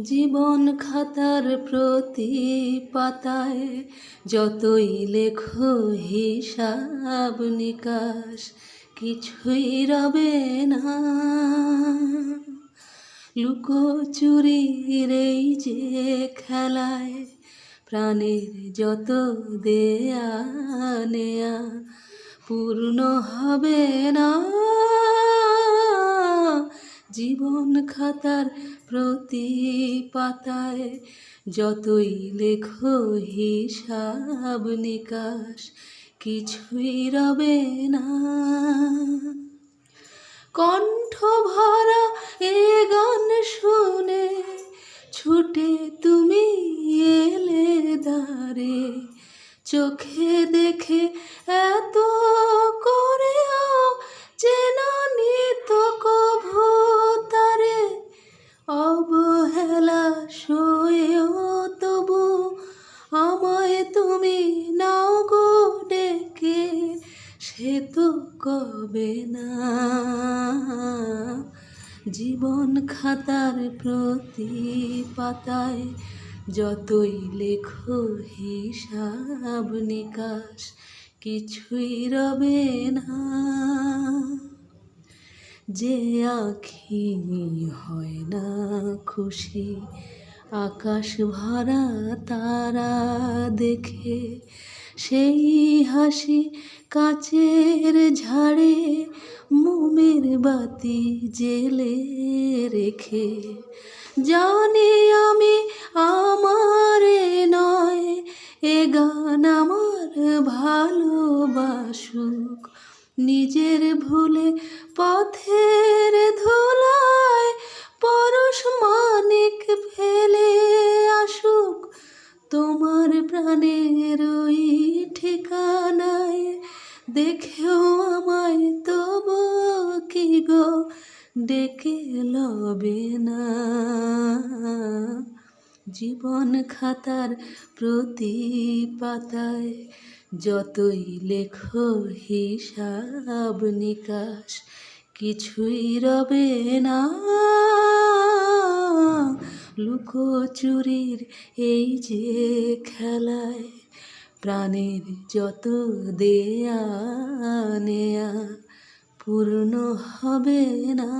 জীবন খাতার প্রতি পাতায় যতই লেখো হিসাব নিকাশ কিছুই রবে না। লুকোচুরির এই যে খেলায় প্রাণের যত দেয়া নেয়া পূর্ণ হবে না। জীবন খাতার প্রতি পাতায় যতই লেখো হিসাব নিকাশ কিছুই রবে না। কণ্ঠ ভরা এ গান শুনে ছুটে তুমি এলে দ্বারে, চোখে দেখে এত করেও চেনা নিত কভু তারে। অবহেলা সয়েও তবু আমায় তুমি নাও গো ডেকে, সে তো কবে না। জীবন খাতার প্রতি পাতায় যতই লেখো হিসাব নিকাশ কিছুই রবে না। যে আঁখি হয় না খুশি আকাশ ভরা তারা দেখে, সেই হাসি কাচের ঝাড়ে মোমের বাতি জেলে রেখে। জানি আমি আমারে নয় এ গান আমার ভালোবাসুক, নিজের ভুলে পথের ধুলায় পরশ মানিক ফেলে আসুক। তোমার প্রাণের ওই ঠিকানায় দেখেও আমায় তবু কি গো ডেকে লবে না। জীবন খাতার প্রতি পাতায় যতই লেখো হিসাব নিকাশ কিছুই রবে না। লুকোচুরির এই যে খেলায় প্রাণের যত দেয়া নেয়া পূর্ণ হবে না।